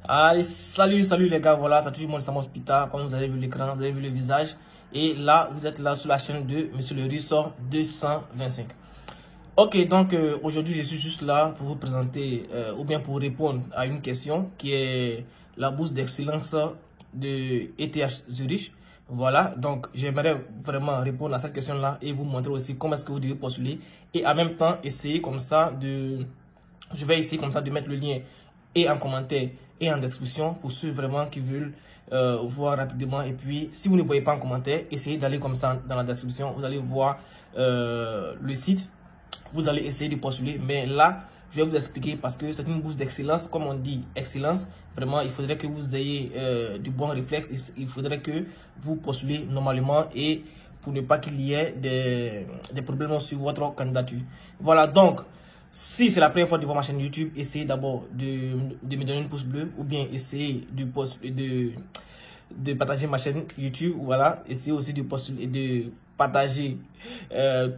Allez, salut les gars, voilà, c'est toujours moi, Sam Hospital, comme vous avez vu l'écran, vous avez vu le visage. Et là, vous êtes là sur la chaîne de Monsieur le Ressort 225. Ok, donc aujourd'hui, je suis juste là pour vous présenter, ou bien pour répondre à une question qui est la bourse d'excellence de ETH Zurich. Voilà, donc j'aimerais vraiment répondre à cette question-là et vous montrer aussi comment est-ce que vous devez postuler. Et en même temps, essayer comme ça de... Je vais essayer comme ça de mettre le lien et en commentaire et en description pour ceux vraiment qui veulent voir rapidement. Et puis, si vous ne voyez pas en commentaire, essayez d'aller comme ça dans la description. Vous allez voir le site. Vous allez essayer de postuler. Mais là, je vais vous expliquer parce que c'est une bourse d'excellence. Comme on dit, excellence. Vraiment, il faudrait que vous ayez du bon réflexe. Il faudrait que vous postulez normalement et pour ne pas qu'il y ait des problèmes sur votre candidature. Voilà, donc... Si c'est la première fois de voir ma chaîne YouTube, essayez d'abord de me donner un pouce bleu ou bien essayez de partager ma chaîne YouTube. Voilà, essayez aussi de postuler, de partager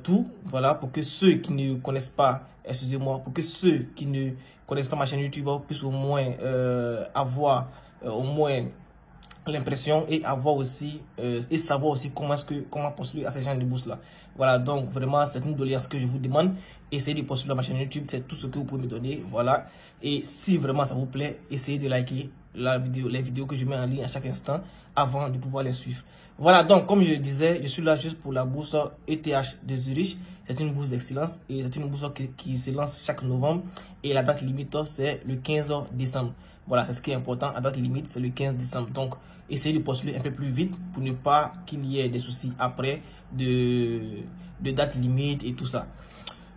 tout. Voilà, pour que ceux qui ne connaissent pas, excusez-moi, pour que ceux qui ne connaissent pas ma chaîne YouTube puissent au moins avoir au moins l'impression et avoir aussi et savoir aussi comment postuler à ces genre de bourse là. Voilà, donc vraiment c'est une doléance que je vous demande. Essayez de postuler à ma chaîne YouTube, c'est tout ce que vous pouvez me donner. Voilà, et si vraiment ça vous plaît, essayez de liker les vidéos que je mets en ligne à chaque instant avant de pouvoir les suivre. Voilà, donc comme je le disais, je suis là juste pour la bourse ETH de Zurich. C'est une bourse d'excellence et c'est une bourse qui se lance chaque novembre et la date limite c'est le 15 décembre. Voilà, c'est ce qui est important. La date limite, c'est le 15 décembre. Donc, essayez de postuler un peu plus vite pour ne pas qu'il y ait des soucis après de date limite et tout ça.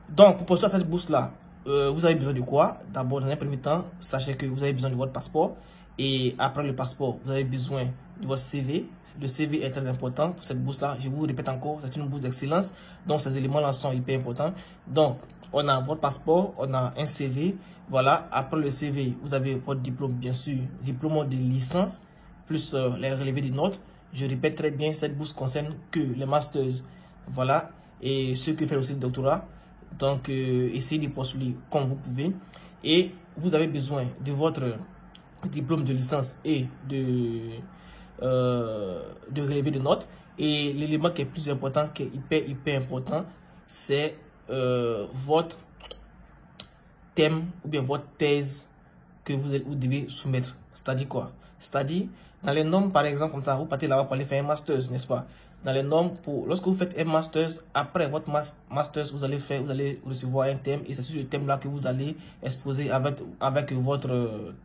Donc, pour postuler à cette bourse-là, vous avez besoin de quoi? D'abord, dans un premier temps, sachez que vous avez besoin de votre passeport. Et après le passeport, vous avez besoin de votre CV. Le CV est très important pour cette bourse-là. Je vous répète encore, c'est une bourse d'excellence. Donc, ces éléments-là sont hyper importants. Donc, on a votre passeport, on a un CV. Voilà, après le CV, vous avez votre diplôme, bien sûr, diplôme de licence, plus les relevés de notes. Je répète très bien, cette bourse concerne que les masters. Voilà, et ceux qui font aussi le doctorat. Donc, essayez de postuler comme vous pouvez. Et vous avez besoin de votre diplôme de licence et de relevé de notes. Et l'élément qui est plus important, qui est hyper important, c'est votre thème ou bien votre thèse que vous devez soumettre. C'est-à-dire quoi? C'est-à-dire, dans les normes, par exemple, comme ça, vous partez là-bas pour aller faire un master, n'est-ce pas? Dans les normes, lorsque vous faites un master, après votre master, vous allez recevoir un thème et c'est sur ce thème-là que vous allez exposer avec votre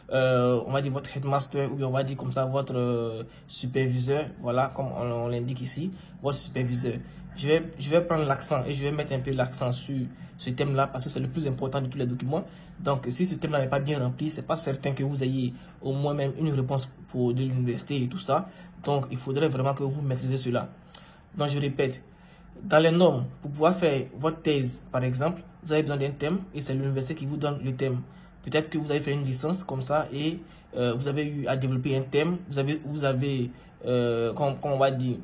on va dire votre headmaster ou bien on va dire comme ça votre superviseur, voilà, comme on l'indique ici, votre superviseur. Je vais prendre l'accent et je vais mettre un peu l'accent sur ce thème-là parce que c'est le plus important de tous les documents. Donc, si ce thème-là n'est pas bien rempli, c'est pas certain que vous ayez au moins même une réponse de l'université et tout ça. Donc, il faudrait vraiment que vous maîtrisez cela. Donc, je répète, dans les normes, pour pouvoir faire votre thèse, par exemple, vous avez besoin d'un thème et c'est l'université qui vous donne le thème. Peut-être que vous avez fait une licence comme ça et vous avez eu à développer un thème. Vous avez comme on va dire,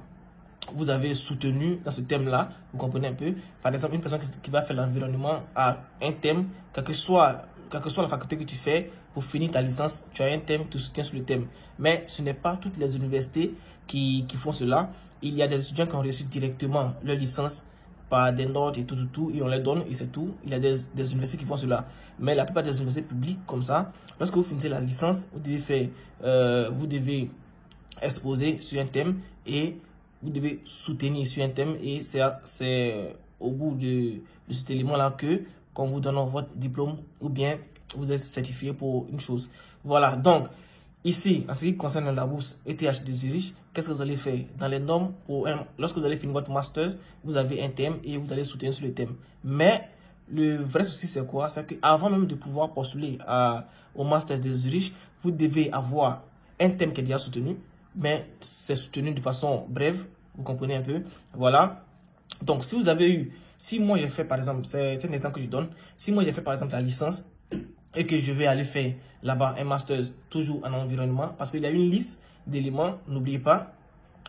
vous avez soutenu dans ce thème-là. Vous comprenez un peu. Par exemple, une personne qui va faire l'environnement a un thème, quelle que soit la faculté que tu fais, pour finir ta licence, tu as un thème, tu soutiens sur le thème. Mais ce n'est pas toutes les universités qui font cela. Il y a des étudiants qui ont reçu directement leur licence par des notes et tout, et on les donne et c'est tout. Il y a des universités qui font cela. Mais la plupart des universités publiques, comme ça, lorsque vous finissez la licence, vous devez exposer sur un thème et vous devez soutenir sur un thème et c'est au bout de cet élément-là qu'on vous donne votre diplôme ou bien vous êtes certifié pour une chose. Voilà, donc ici, en ce qui concerne la bourse ETH de Zurich, qu'est-ce que vous allez faire? Dans les normes, lorsque vous allez finir votre master, vous avez un thème et vous allez soutenir sur le thème. Mais le vrai souci, c'est quoi? C'est qu'avant même de pouvoir postuler au master de Zurich, vous devez avoir un thème qui est déjà soutenu, mais c'est soutenu de façon brève, vous comprenez un peu. Voilà. Donc, si moi j'ai fait par exemple, c'est un exemple que je donne, si moi j'ai fait par exemple la licence, et que je vais aller faire là-bas un master toujours en environnement, parce qu'il y a une liste d'éléments, n'oubliez pas,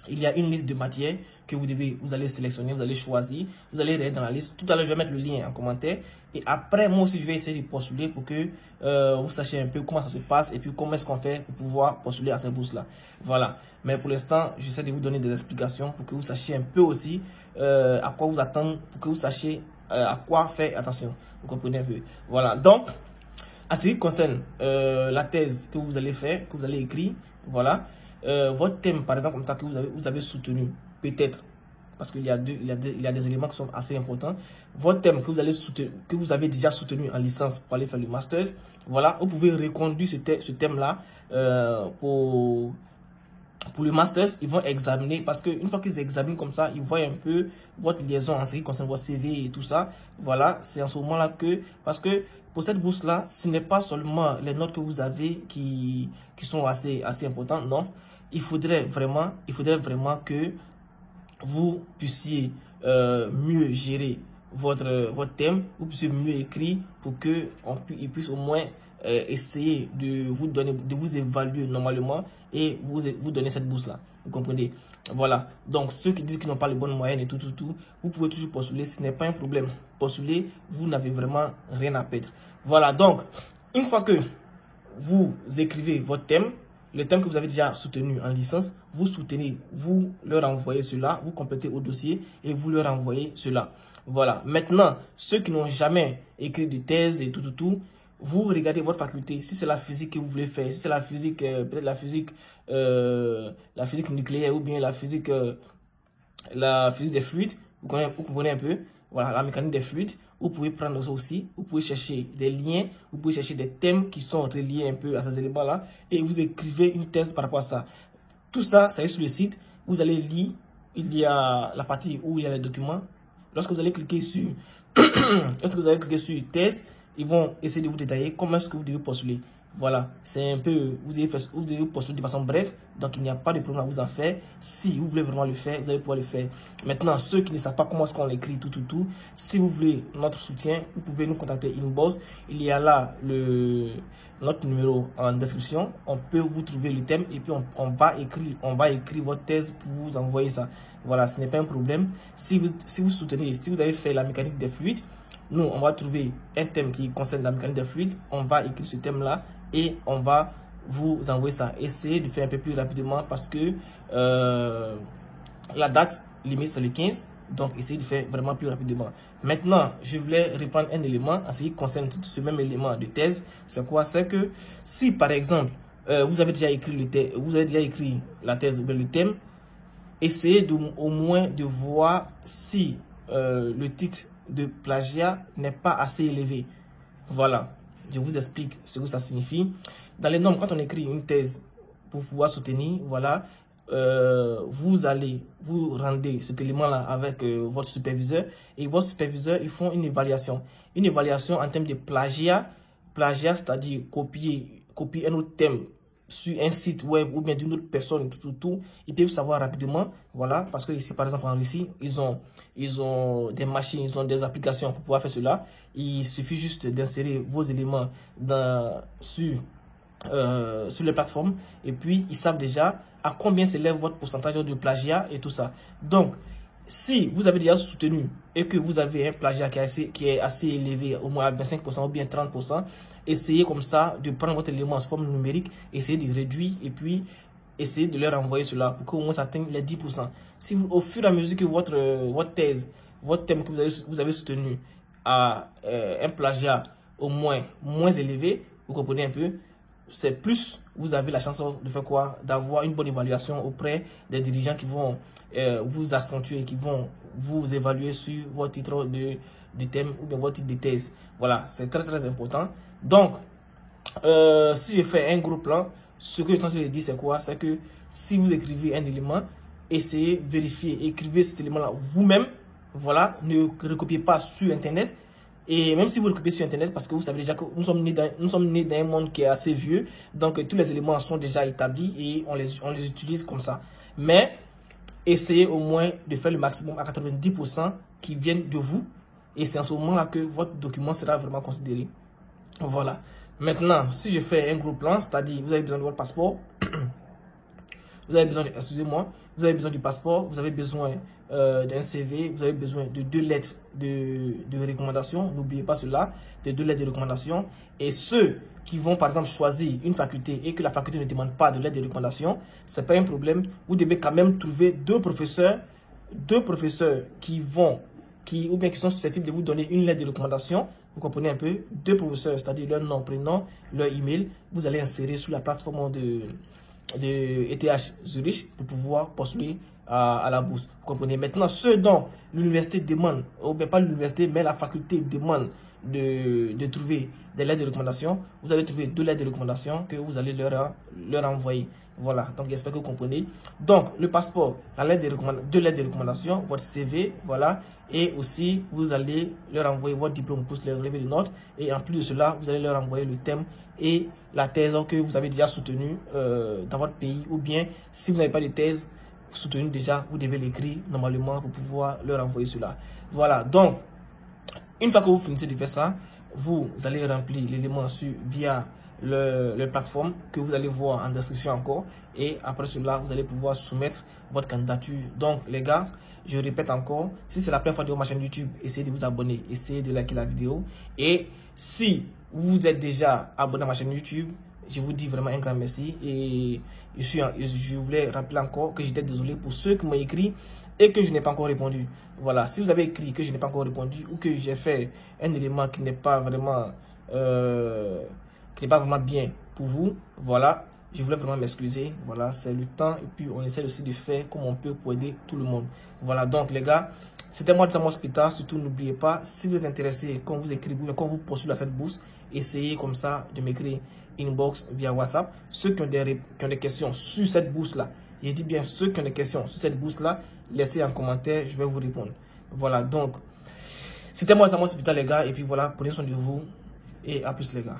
il y a une liste de matières que vous allez sélectionner, vous allez choisir, vous allez regarder dans la liste. Tout à l'heure, je vais mettre le lien en commentaire. Et après, moi aussi, je vais essayer de postuler pour que vous sachiez un peu comment ça se passe et puis comment est-ce qu'on fait pour pouvoir postuler à ces bourses-là. Voilà. Mais pour l'instant, j'essaie de vous donner des explications pour que vous sachiez un peu aussi à quoi vous attendre, pour que vous sachiez à quoi faire attention. Vous comprenez un peu. Voilà. Donc, en ce qui concerne la thèse que vous allez faire, que vous allez écrire, voilà. Votre thème, par exemple, comme ça, que vous avez soutenu, peut-être, parce qu'il y a des éléments qui sont assez importants. Votre thème que vous avez déjà soutenu en licence pour aller faire le master, voilà, vous pouvez reconduire ce thème-là pour le master. Ils vont examiner, parce qu'une fois qu'ils examinent comme ça, ils voient un peu votre liaison en ce qui concerne votre CV et tout ça. Voilà, c'est en ce moment-là que, parce que pour cette bourse-là, ce n'est pas seulement les notes que vous avez qui sont assez importantes, non. Il faudrait vraiment que vous puissiez mieux gérer votre thème, vous puissiez mieux écrire pour que il puisse au moins essayer de vous évaluer normalement et vous donner cette bourse là. Vous comprenez? Voilà. Donc ceux qui disent qu'ils n'ont pas les bonnes moyennes et tout, vous pouvez toujours postuler, ce n'est pas un problème. Postuler, vous n'avez vraiment rien à perdre. Voilà. Donc une fois que vous écrivez votre thème, le thème que vous avez déjà soutenu en licence, vous soutenez, vous leur envoyez cela, vous complétez au dossier et vous leur envoyez cela. Voilà. Maintenant, ceux qui n'ont jamais écrit de thèse et tout, vous regardez votre faculté. Si c'est la physique que vous voulez faire, si c'est la physique, peut-être la physique nucléaire ou bien la physique des fluides, vous comprenez un peu. Voilà, la mécanique des fluides, vous pouvez prendre ça aussi, vous pouvez chercher des liens, vous pouvez chercher des thèmes qui sont reliés un peu à ces éléments-là et vous écrivez une thèse par rapport à ça. Tout ça, ça est sur le site, vous allez lire, il y a la partie où il y a les documents. Lorsque vous allez cliquer sur, thèse, ils vont essayer de vous détailler comment est-ce que vous devez postuler. Voilà, c'est un peu, vous devez postuler de façon brève, donc il n'y a pas de problème à vous en faire. Si vous voulez vraiment le faire, vous allez pouvoir le faire. Maintenant, ceux qui ne savent pas comment est-ce qu'on l'écrit, tout, si vous voulez notre soutien, vous pouvez nous contacter inbox. Il y a là notre numéro en description. On peut vous trouver le thème et puis on va écrire votre thèse pour vous envoyer ça. Voilà, ce n'est pas un problème. Si vous soutenez, si vous avez fait la mécanique des fluides, nous, on va trouver un thème qui concerne la mécanique des fluides. On va écrire ce thème-là et on va vous envoyer ça. Essayez de faire un peu plus rapidement parce que la date limite, c'est le 15. Donc, essayez de faire vraiment plus rapidement. Maintenant, je voulais reprendre un élément en ce qui concerne tout ce même élément de thèse. C'est quoi? C'est que si, par exemple, vous avez déjà écrit la thèse ou le thème, essayez au moins de voir si le titre de plagiat n'est pas assez élevé. Voilà, je vous explique ce que ça signifie. Dans les normes, quand on écrit une thèse pour pouvoir soutenir, voilà, vous rendez cet élément-là avec votre superviseur et votre superviseur, ils font une évaluation. Une évaluation en termes de plagiat. Plagiat, c'est-à-dire copier un autre thème sur un site web ou bien d'une autre personne, ils peuvent savoir rapidement, voilà, parce que ici, par exemple, en Russie, ils ont des machines, ils ont des applications pour pouvoir faire cela. Il suffit juste d'insérer vos éléments sur les plateformes et puis ils savent déjà à combien s'élève votre pourcentage de plagiat et tout ça. Donc, si vous avez déjà soutenu et que vous avez un plagiat qui est assez élevé, au moins à 25% ou bien 30%, essayez comme ça de prendre votre élément en forme numérique, essayez de réduire et puis essayez de leur envoyer cela pour qu'au moins ça atteigne les 10%. Si au fur et à mesure que votre thèse, votre thème que vous avez soutenu a un plagiat au moins élevé, vous comprenez un peu, c'est plus vous avez la chance de faire quoi? D'avoir une bonne évaluation auprès des dirigeants qui vont vous accentuer, qui vont vous évaluer sur votre titre de thème ou bien votre titre de thèse. Voilà, c'est très important. Donc, si je fais un gros plan, ce que je suis en train de dire, c'est quoi? C'est que si vous écrivez un élément, essayez, vérifiez, écrivez cet élément-là vous-même. Voilà, ne recopiez pas sur Internet. Et même si vous le copiez sur Internet, parce que vous savez déjà que nous sommes nés dans un monde qui est assez vieux, donc tous les éléments sont déjà établis et on les utilise comme ça. Mais essayez au moins de faire le maximum à 90% qui viennent de vous. Et c'est en ce moment-là que votre document sera vraiment considéré. Voilà. Maintenant, si je fais un gros plan, c'est-à-dire vous avez besoin de votre passeport, vous avez besoin, excusez-moi, vous avez besoin du passeport, vous avez besoin d'un CV, vous avez besoin de 2 lettres de recommandation. N'oubliez pas cela, de 2 lettres de recommandation. Et ceux qui vont par exemple choisir une faculté et que la faculté ne demande pas de lettre de recommandation, c'est pas un problème. Vous devez quand même trouver 2 professeurs qui vont, ou bien qui sont susceptibles de vous donner une lettre de recommandation. Vous comprenez un peu, 2 professeurs, c'est-à-dire leur nom, prénom, leur email. Vous allez insérer sur la plateforme de ETH Zurich pour pouvoir postuler à la bourse. Vous comprenez? Maintenant, ceux dont l'université demande, ou bien pas l'université, mais la faculté demande de trouver des lettres de recommandation, vous allez trouver 2 lettres de recommandation que vous allez leur envoyer. Voilà, donc j'espère que vous comprenez. Donc, le passeport, la lettre de recommandation, 2 lettres de recommandation, votre CV, voilà. Et aussi, vous allez leur envoyer votre diplôme plus le relevé de notes. Et en plus de cela, vous allez leur envoyer le thème et la thèse que vous avez déjà soutenue dans votre pays. Ou bien, si vous n'avez pas de thèse soutenue déjà, vous devez l'écrire normalement pour pouvoir leur envoyer cela. Voilà, donc, une fois que vous finissez de faire ça, vous allez remplir l'élément via le plateforme que vous allez voir en description encore. Et après cela, vous allez pouvoir soumettre votre candidature. Donc, les gars, je répète encore, si c'est la première fois de ma chaîne YouTube, essayez de vous abonner, essayez de liker la vidéo. Et si vous êtes déjà abonné à ma chaîne YouTube, je vous dis vraiment un grand merci. Et je voulais rappeler encore que j'étais désolé pour ceux qui m'ont écrit et que je n'ai pas encore répondu. Voilà, si vous avez écrit que je n'ai pas encore répondu ou que j'ai fait un élément qui n'est pas vraiment bien pour vous, voilà, je voulais vraiment m'excuser. Voilà, c'est le temps et puis on essaie aussi de faire comme on peut pour aider tout le monde. Voilà, donc les gars, c'était moi de Samuel Spita. Surtout n'oubliez pas, si vous êtes intéressé, quand vous écrivez, quand vous postulez à cette bourse, essayez comme ça de m'écrire inbox via WhatsApp. Ceux qui ont des questions sur cette bourse là, je dis bien ceux qui ont des questions sur cette bourse là, laissez en commentaire, je vais vous répondre. Voilà, donc c'était moi Samuel Spita les gars, et puis voilà, prenez soin de vous et à plus les gars.